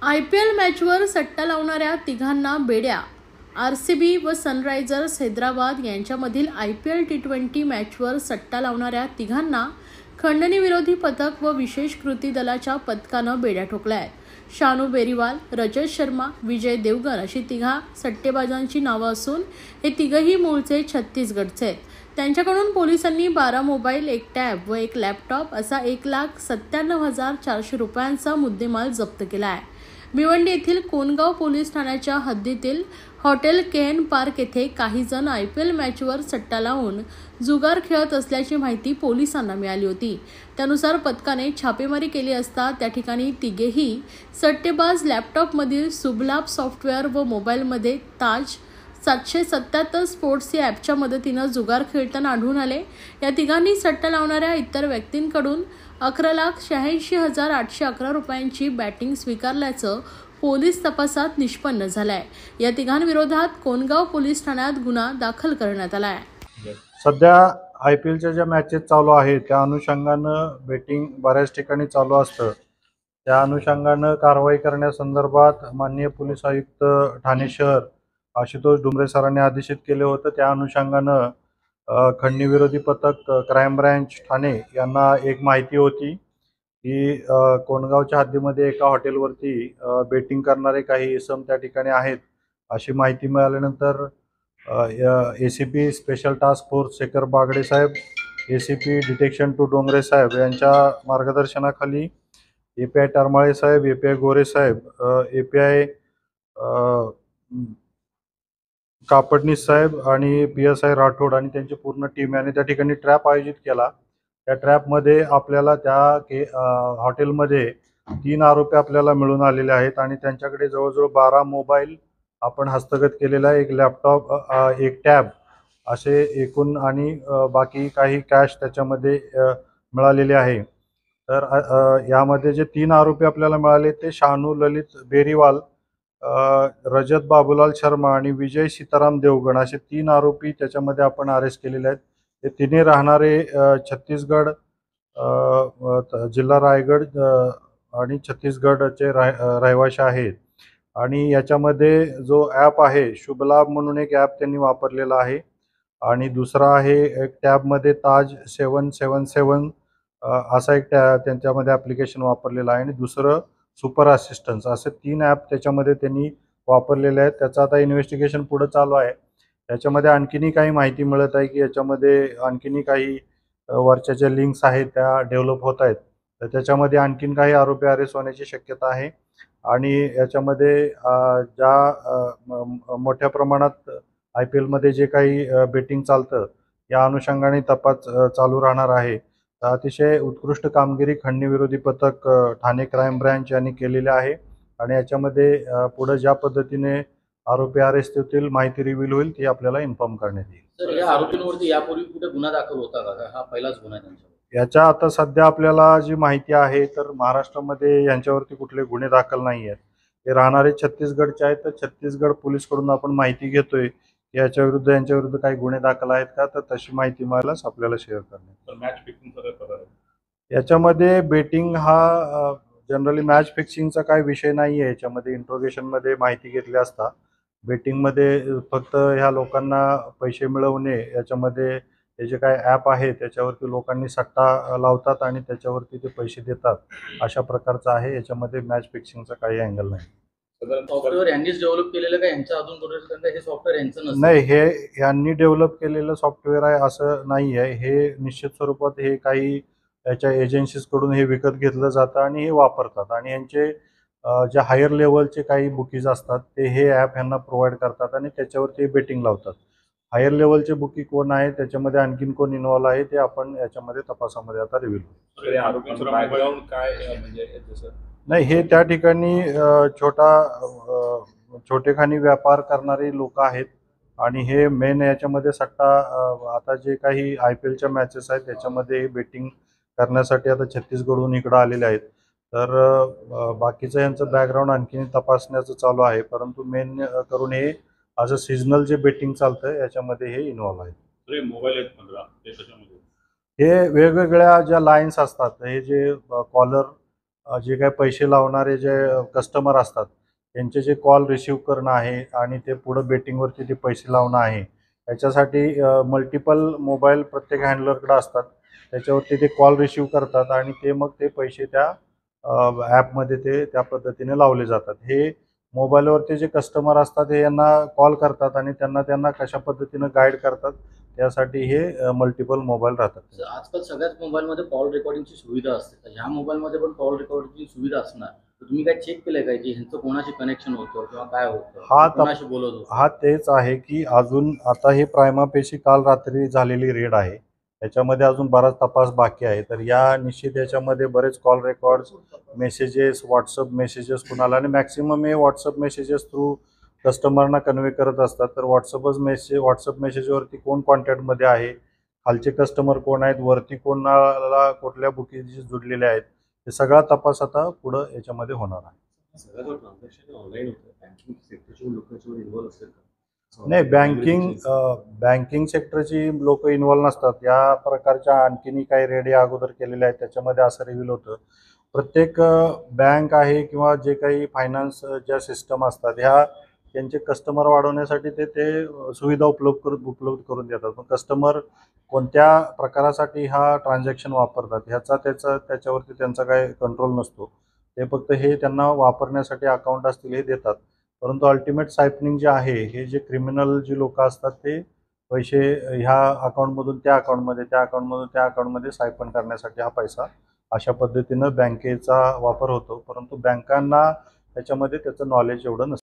IPL मॅचवर सट्टा लावणाऱ्या तिघांना बेड्या. RCB व सनरायझर्स हैदराबाद यांच्यामधील IPL T20 मॅचवर सट्टा लावणाऱ्या तिघांना खंडणी विरोधी पथक व विशेष कृती दलाच्या पथकानं बेड्या ठोकल्या आहेत. शानू बेरीवाल, रजत शर्मा, विजय देवगन अशी तिघा सट्टेबाजांची नावं असून हे तिघही मूळचे छत्तीसगडचे आहेत. त्यांच्याकडून पोलिसांनी 12 मोबाईल, 1 टॅब व 1 लॅपटॉप असा 1,97,400 रुपयांचा मुद्देमाल जप्त केला आहे. भिवंडी येथील कोनगाव पोलीस ठाण्याच्या हद्दीतील हॉटेल केएन पार्क येथे काही जण IPL मॅचवर सट्टा लावून जुगार खेळत असल्याची माहिती पोलिसांना मिळाली होती. त्यानुसार पथकाने छापेमारी केली असता त्या ठिकाणी तिघेही सट्टेबाज लॅपटॉपमधील सुबलाभ सॉफ्टवेअर व मोबाईलमध्ये ताज 777 स्पोर्ट्स या ॲपच्या मदतीनं जुगार खेळताना आढळून आले. या तिघांनी सट्टा लावणाऱ्या इतर व्यक्तींकडून 11,86,811 रुपयांची बॅटिंग स्वीकारल्याचं पोलीस तपासात निष्पन्न झालंय. या तिघांविरोधात कोनगाव पोलीस ठाण्यात गुन्हा दाखल करण्यात आलाय. सध्या IPLच्या ज्या मॅचेस चालू आहेत त्या अनुषंगानं बेटिंग बऱ्याच ठिकाणी चालू असतं. त्या अनुषंगानं कारवाई करण्यासंदर्भात माननीय पोलीस आयुक्त ठाणे शहर आशुतोष डुमरे सरांनी आदेशित केले होतं. त्या अनुषंगानं खंडणी विरोधी पथक क्राईम ब्रँच ठाणे यांना एक माहिती होती की कोणगावच्या हद्दीमध्ये एका हॉटेलवरती बेटिंग करणारे काही इसम त्या ठिकाणी आहेत. अशी माहिती मिळाल्यानंतर ACP special task force Shekhar Bagde साहेब, ACP डिटेक्शन 2 डोंगरे साहेब यांच्या मार्गदर्शनाखाली API टरमाळे साहेब, API गोरे साहेब, API कापडनीस साहेब आणि PSI राठोड आणि त्यांची पूर्ण टीम याने त्या ठिकाणी ट्रॅप आयोजित केला. त्या ट्रॅपमध्ये आपल्याला त्या हॉटेलमध्ये 3 आरोपी आपल्याला मिळून आलेले आहेत आणि त्यांच्याकडे जवळजवळ 12 मोबाईल आपण हस्तगत केलेला आहे, 1 लॅपटॉप, 1 टॅब असे एकूण आणि बाकी काही कॅश त्याच्यामध्ये मिळालेले आहे. तर यामध्ये जे 3 आरोपी आपल्याला मिळाले ते शानू ललित बेरीवाल, रजत बाबूलाल शर्मा आणि विजय सीताराम देवगण असे 3 आरोपी त्याच्यामध्ये आपण अरेस्ट केलेले आहेत. हे तिन्ही राहणारे छत्तीसगड, जिल्हा रायगड आणि छत्तीसगडचे रहिवासी आहेत. आणि याच्यामध्ये जो ॲप आहे शुभलाभ म्हणून एक ॲप त्यांनी वापरलेला आहे आणि दुसरा आहे एक टॅबमध्ये ताज 777 असा एक त्यांच्यामध्ये ॲप्लिकेशन वापरलेला आहे आणि दुसरं सुपर असिस्टन्स असे 3 ॲप त्याच्यामध्ये त्यांनी वापरलेले आहेत. त्याचं आता इन्व्हेस्टिगेशन पुढे चालू आहे. याच्यामध्ये आणखीनही काही माहिती मिळत आहे की याच्यामध्ये आणखीनही काही वरच्या ज्या लिंक्स आहेत त्या डेव्हलप होत आहेत. तर त्याच्यामध्ये आणखीन काही आरोपी अरेस्ट होण्याची शक्यता आहे आणि याच्यामध्ये ज्या मोठ्या प्रमाणात IPLमध्ये जे काही बेटिंग चालतं या अनुषंगाने तपास चालू राहणार आहे. अतिशय उत्कृष्ट कामगिरी खंडणी विरोधी पथक ठाणे क्राईम ब्रँच यांनी केलेली आहे आणि याच्यामध्ये पुढे ज्या पद्धतीने आरोपी अरेस्ट होतील, माहिती रिव्हील होईल ती आपल्याला इन्फॉर्म करण्यात येईल. सर, या आरोपींवरती यापूर्वी कुठे गुन्हा दाखल होता का? हा पहिलाच गुन्हा आहे त्यांच्यावर? याच्या आता सध्या आपल्याला जी माहिती आहे तर महाराष्ट्रामध्ये यांच्यावरती कुठले गुन्हे दाखल नाही आहेत. हे राहणारे छत्तीसगडचे आहेत. तर छत्तीसगड पोलीसकडून आपण माहिती घेतोय याच्या विरुद्ध यांच्याविरुद्ध काही गुन्हे दाखल आहेत का, तर तशी माहिती मिळाल्यास आपल्याला शेअर करण्यात. मॅच फिक्सिंग याच्यामध्ये बेटिंग हा जनरली मॅच फिक्सिंगचा काही विषय नाही आहे. याच्यामध्ये इंट्रोगेशनमध्ये माहिती घेतली असता बेटिंगमध्ये फक्त ह्या लोकांना पैसे मिळवणे, याच्यामध्ये हे जे काही ॲप आहे त्याच्यावरती लोकांनी सट्टा लावतात आणि त्याच्यावरती ते पैसे देतात अशा प्रकारचं आहे. याच्यामध्ये मॅच फिक्सिंगचा काही अँगल नाही. सॉफ्टवेअर यांनीच डेव्हलप केलेलं का यांचं अजून हे सॉफ्टवेअर यांचं नसतं? नाही, हे यांनी डेव्हलप केलेलं सॉफ्टवेअर आहे असं नाही आहे. हे निश्चित स्वरूपात हे काही याच्या एजन्सीजकडून हे विकत घेतलं जातं आणि हे वापरतात आणि यांचे ज्या हायर लेवलचे काही बुकीज असतात ते हे ॲप ह्यांना प्रोव्हाइड करतात आणि त्याच्यावरती बेटिंग लावतात. हायर लेवलचे बुकी कोण आहे, त्याच्यामध्ये आणखीन कोण इन्व्हॉल्व आहे ते आपण याच्यामध्ये तपासामध्ये आता रिव्हील होईल. नाही, हे त्या ठिकाणी छोटेखानी व्यापार करणारे लोक आहेत आणि हे मेन याच्यामध्ये सट्टा आता जे काही IPLच्या मॅचेस आहेत त्याच्यामध्ये बेटिंग करण्यासाठी आता छत्तीसगडहून इकडं आलेले आहेत. तर बाकीचं यांचं बॅकग्राऊंड आणखीन तपासण्याचं चालू आहे, परंतु मेन करून हे असं सीझनल जे बेटिंग चालतं याच्यामध्ये हे इन्व्हॉल्व आहे. हे वेगवेगळ्या ज्या लाईन्स असतात, हे जे कॉलर जे काही पैसे लावणारे जे कस्टमर असतात त्यांचे जे कॉल रिसीव करणं आहे आणि ते पुढं बेटिंगवरती ते पैसे लावणं आहे, याच्यासाठी मल्टिपल मोबाईल प्रत्येक हँडलरकडे असतात. त्याच्यावरती ते कॉल रिसीव करतात आणि ते मग ते पैसे त्या ॲपमध्ये ते त्या पद्धतीने लावले जातात. हे मोबाईलवरती जे कस्टमर असतात हे यांना कॉल करतात आणि त्यांना कशा पद्धतीनं गाईड करतात, त्यासाठी हे मल्टिपल मोबाईल राहतात. आजकाल सगळ्याच मोबाईलमध्ये कॉल रेकॉर्डिंगची सुविधा असते, तर ह्या मोबाईलमध्ये पण कॉल रेकॉर्डिंगची सुविधा असणार. तर तुम्ही काय चेक केलंय काय की ह्यांचं कोणाशी कनेक्शन होतं किंवा काय होतं, कोणाशी बोलत होतं? हा तेच आहे की अजून आता हे प्रायमापेशी काल रात्री झालेली रेड आहे, त्याच्यामध्ये अजून बराच तपास बाकी आहे. तर या निश्चित याच्यामध्ये बरेच call records, messages, WhatsApp messages कुणाला, आणि मॅक्सिमम हे व्हॉट्सअप मेसेजेस थ्रू कस्टमरना कन्वे करत असतात. तर व्हॉट्सअप मेसेजवरती कोण कॉन्टॅक्टमध्ये आहे, खालचे कस्टमर कोण आहेत, वरती कोणाला कुठल्या बुकिंगशी जुडलेले आहेत, हे सगळा तपास आता पुढं याच्यामध्ये होणार आहे. सगळं ट्रान्झॅक्शन ऑनलाईन होतं. बँकिंग सेक्टरची लोक याच्यावर इन्व्हॉल्व असतील का? नाही, बँकिंग सेक्टरची लोक इन्व्हॉल्व नसतात. या प्रकारच्या आणखीनही काही रेड या अगोदर केलेल्या आहेत, त्याच्यामध्ये असं रिव्हील होतं प्रत्येक बँक आहे किंवा जे काही फायनान्स ज्या सिस्टम असतात ह्या त्यांचे कस्टमर वाढवण्यासाठी ते सुविधा उपलब्ध करून देतात. पण कस्टमर कोणत्या प्रकारासाठी हा ट्रान्झॅक्शन वापरतात त्याच्यावरती त्यांचा काही कंट्रोल नसतो. ते फक्त हे त्यांना वापरण्यासाठी अकाउंट असतील हे देतात. परंतु अल्टिमेट सायपनिंग जे आहे, हे जे क्रिमिनल जी लोक असतात ते पैसे ह्या अकाउंटमधून त्या अकाउंटमध्ये, त्या अकाउंटमधून त्या अकाउंटमध्ये सायपन करण्यासाठी हा पैसा अशा पद्धतीनं बँकेचा वापर होतो. परंतु बँकांना त्याच्यामध्ये त्याचं नॉलेज एवढं नसतं.